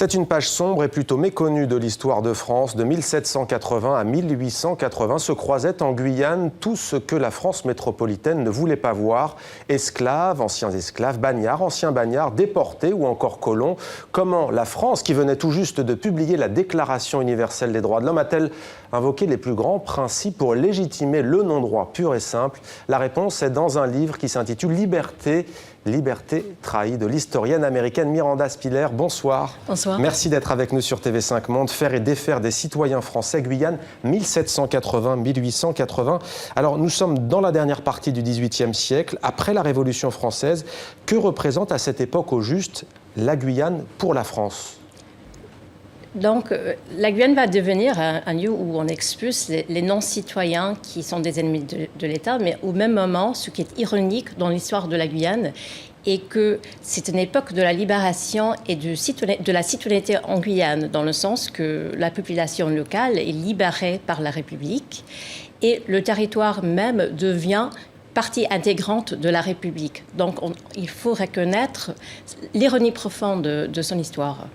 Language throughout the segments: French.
C'est une page sombre et plutôt méconnue de l'histoire de France. De 1780 à 1880 se croisait en Guyane tout ce que la France métropolitaine ne voulait pas voir. Esclaves, anciens bagnards, déportés ou encore colons. Comment la France, qui venait tout juste de publier la Déclaration universelle des droits de l'homme, a-t-elle invoqué les plus grands principes pour légitimer le non-droit pur et simple? La réponse est dans un livre qui s'intitule Liberté trahie de l'historienne américaine Miranda Spiller. Bonsoir. Bonsoir. Merci d'être avec nous sur TV5 Monde. Faire et défaire des citoyens français, Guyane, 1780-1880. Alors, nous sommes dans la dernière partie du XVIIIe siècle, après la Révolution française. Que représente à cette époque au juste la Guyane pour la France ? Donc, la Guyane va devenir un lieu où on expulse les non-citoyens qui sont des ennemis de l'État, mais au même moment, ce qui est ironique dans l'histoire de la Guyane est que c'est une époque de la libération et de la citoyenneté en Guyane, dans le sens que la population locale est libérée par la République et le territoire même devient partie intégrante de la République. Donc, il faut reconnaître l'ironie profonde de son histoire.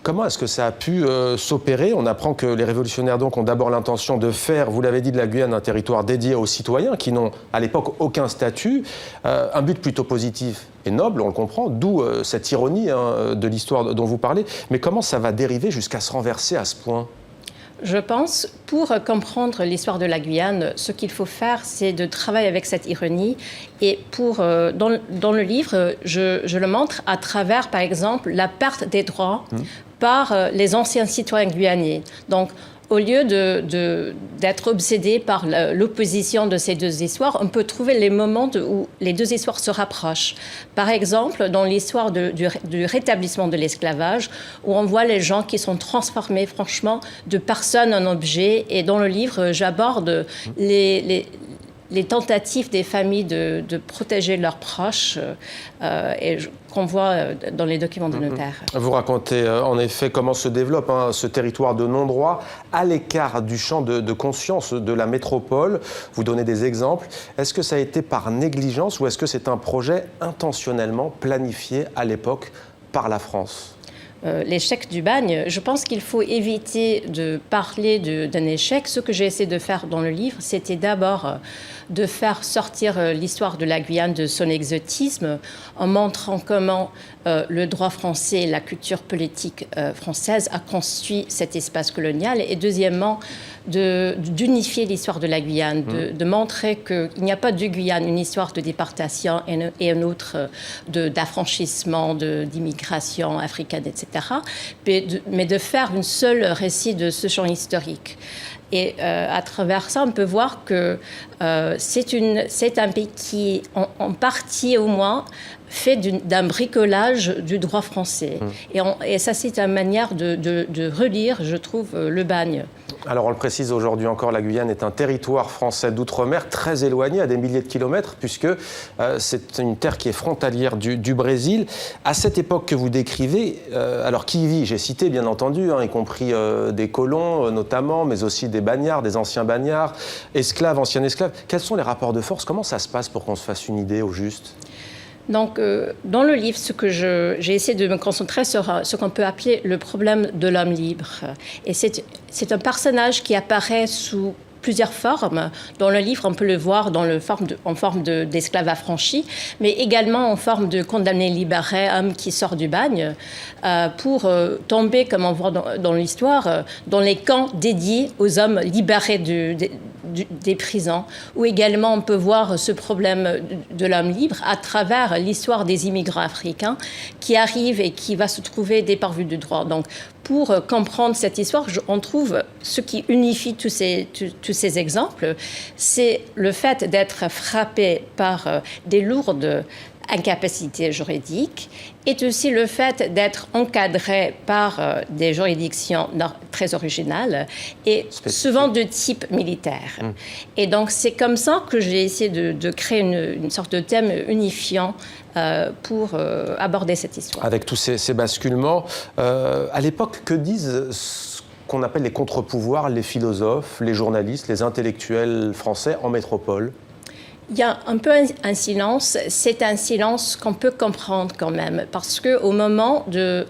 Comment est-ce que ça a pu s'opérer? On apprend que les révolutionnaires donc, ont d'abord l'intention de faire, vous l'avez dit, de la Guyane un territoire dédié aux citoyens qui n'ont à l'époque aucun statut. Un but plutôt positif et noble, on le comprend, d'où cette ironie de l'histoire dont vous parlez. Mais comment ça va dériver jusqu'à se renverser à ce point? Je pense, pour comprendre l'histoire de la Guyane, ce qu'il faut faire, c'est de travailler avec cette ironie. Et dans le livre, je le montre à travers, par exemple, la perte des droits par les anciens citoyens guyanais. Donc, au lieu d'être obsédé par l'opposition de ces deux histoires, on peut trouver les moments où les deux histoires se rapprochent. Par exemple, dans l'histoire du rétablissement de l'esclavage, où on voit les gens qui sont transformés, franchement, de personnes en objets. Et dans le livre, j'aborde les tentatives des familles de protéger leurs proches qu'on voit dans les documents de notaire. Vous racontez en effet comment se développe ce territoire de non-droit à l'écart du champ de conscience de la métropole. Vous donnez des exemples. Est-ce que ça a été par négligence ou est-ce que c'est un projet intentionnellement planifié à l'époque par la France ? L'échec du bagne, je pense qu'il faut éviter de parler d'un échec. Ce que j'ai essayé de faire dans le livre, c'était d'abord de faire sortir l'histoire de la Guyane de son exotisme en montrant comment le droit français et la culture politique française a construit cet espace colonial. Et deuxièmement, d'unifier l'histoire de la Guyane, de montrer qu'il n'y a pas de Guyane une histoire de déportation et une autre d'affranchissement, d'immigration africaine, etc. Mais de faire une seule récit de ce champ historique. Et à travers ça, on peut voir que c'est un pays qui, en partie au moins, fait d'un bricolage du droit français. Et ça, c'est une manière de relire, je trouve, le bagne. Alors, on le précise aujourd'hui encore, la Guyane est un territoire français d'outre-mer très éloigné, à des milliers de kilomètres, puisque c'est une terre qui est frontalière du Brésil. À cette époque que vous décrivez, alors qui y vit? J'ai cité, bien entendu, y compris des colons, notamment, mais aussi des bagnards, des anciens bagnards, esclaves, anciens esclaves. Quels sont les rapports de force? Comment ça se passe pour qu'on se fasse une idée au juste? Donc, dans le livre, j'ai essayé de me concentrer sur ce qu'on peut appeler le problème de l'homme libre. Et c'est un personnage qui apparaît sous plusieurs formes. Dans le livre, on peut le voir en forme d'esclave affranchi, mais également en forme de condamné libéré, homme qui sort du bagne, pour tomber, comme on voit dans l'histoire, dans les camps dédiés aux hommes libérés des prisons, où également on peut voir ce problème de l'homme libre à travers l'histoire des immigrants africains qui arrivent et qui va se trouver dépourvus de droit. Donc, pour comprendre cette histoire, on trouve ce qui unifie tous ces exemples, c'est le fait d'être frappé par des lourdes incapacités juridiques et aussi le fait d'être encadré par des juridictions très originales et souvent de type militaire. Et donc, c'est comme ça que j'ai essayé de créer une sorte de thème unifiant pour aborder cette histoire. Avec tous ces basculements, à l'époque, que disent ce qu'on appelle les contre-pouvoirs, les philosophes, les journalistes, les intellectuels français en métropole? Il y a un peu un silence, c'est un silence qu'on peut comprendre quand même, parce qu'au moment de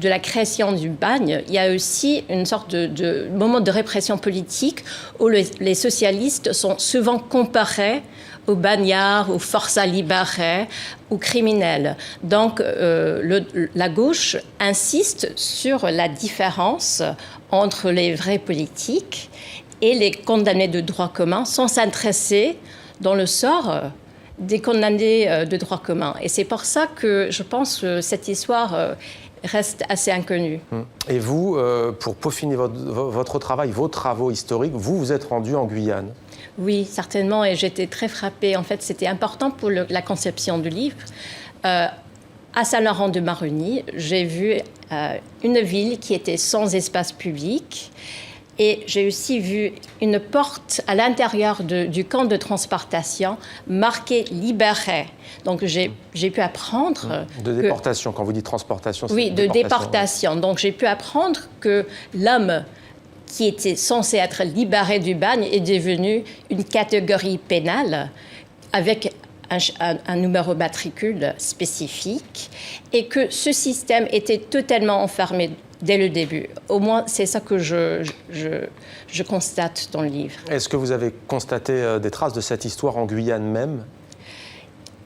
la création du bagne, il y a aussi une sorte de moment de répression politique où les socialistes sont souvent comparés aux bagnards, aux forçats libérés, aux criminels. Donc la gauche insiste sur la différence entre les vrais politiques et les condamnés de droit commun, sans s'intéresser dans le sort des condamnés de droit commun. Et c'est pour ça que je pense que cette histoire reste assez inconnue. Et vous, pour peaufiner votre travail, vos travaux historiques, vous vous êtes rendu en Guyane? Oui, certainement, et j'étais très frappée. En fait, c'était important pour la conception du livre. À Saint-Laurent-de-Maroni, j'ai vu une ville qui était sans espace public. Et j'ai aussi vu une porte à l'intérieur du camp de transportation marquée « Libéré ». Donc j'ai pu apprendre... De déportation, quand vous dites transportation, c'est oui, de déportation. Donc j'ai pu apprendre que l'homme qui était censé être libéré du bagne est devenu une catégorie pénale avec un numéro matricule spécifique et que ce système était totalement enfermé dès le début. Au moins, c'est ça que je constate dans le livre. Est-ce que vous avez constaté des traces de cette histoire en Guyane même?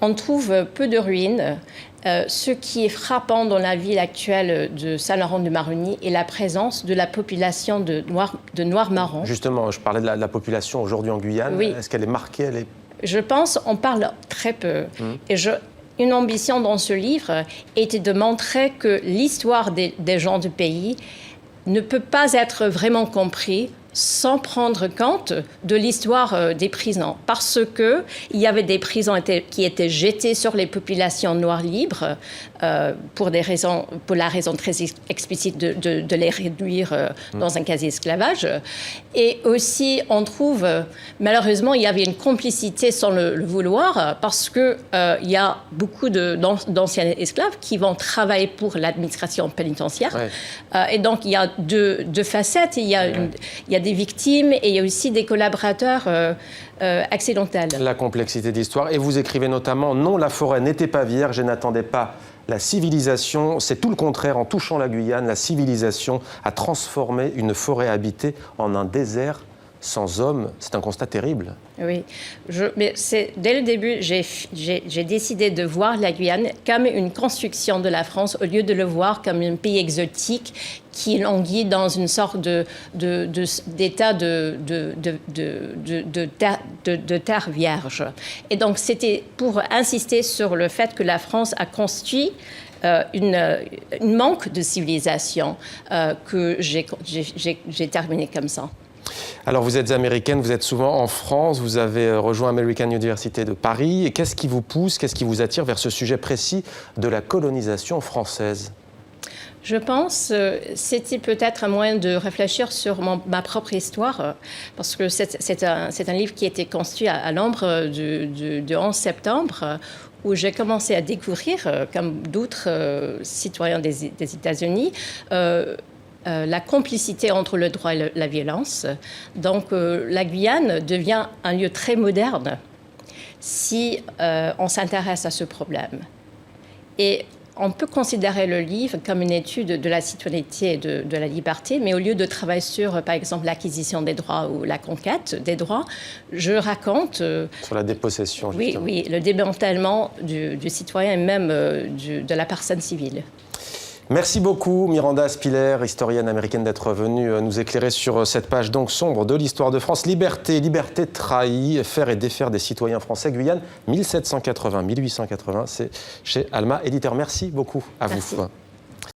On trouve peu de ruines. Ce qui est frappant dans la ville actuelle de Saint-Laurent-de-Maroni est la présence de la population de Noirs marrons. Justement, je parlais de la population aujourd'hui en Guyane. Oui. Est-ce qu'elle est marquée? Je pense qu'on parle très peu. Et une ambition dans ce livre était de montrer que l'histoire des gens du pays ne peut pas être vraiment comprise sans prendre compte de l'histoire des prisons. Parce qu'il y avait des prisons qui étaient jetées sur les populations noires libres pour la raison très explicite de les réduire dans un quasi-esclavage. Et aussi, on trouve, malheureusement, il y avait une complicité sans le vouloir parce qu'il y a beaucoup d'anciens esclaves qui vont travailler pour l'administration pénitentiaire. Ouais. Et donc, il y a deux facettes. Il y a des victimes et il y a aussi des collaborateurs accidentels. La complexité d'histoire. Et vous écrivez notamment « Non, la forêt n'était pas vierge et n'attendait pas la civilisation. C'est tout le contraire. En touchant la Guyane, la civilisation a transformé une forêt habitée en un désert sans hommes ». C'est un constat terrible. Oui. Mais dès le début, j'ai décidé de voir la Guyane comme une construction de la France au lieu de le voir comme un pays exotique qui languit dans une sorte d'état de terre vierge. Et donc, c'était pour insister sur le fait que la France a construit une manque de civilisation que j'ai terminé comme ça. Alors, vous êtes américaine, vous êtes souvent en France, vous avez rejoint American University de Paris. Et qu'est-ce qui vous pousse, qu'est-ce qui vous attire vers ce sujet précis de la colonisation française? Je pense que c'était peut-être un moyen de réfléchir sur ma propre histoire, parce que c'est un livre qui a été construit à l'ombre du 11 septembre, où j'ai commencé à découvrir, comme d'autres citoyens des États-Unis, la complicité entre le droit et la violence. Donc, la Guyane devient un lieu très moderne si on s'intéresse à ce problème. Et on peut considérer le livre comme une étude de la citoyenneté et de la liberté, mais au lieu de travailler sur, par exemple, l'acquisition des droits ou la conquête des droits, je raconte... sur la dépossession, justement. Oui, le démantèlement du citoyen et même de la personne civile. Merci beaucoup, Miranda Spiller, historienne américaine, d'être venue nous éclairer sur cette page donc sombre de l'histoire de France. Liberté, liberté trahie, faire et défaire des citoyens français. Guyane, 1780-1880, c'est chez Alma Éditeur. Merci beaucoup à vous.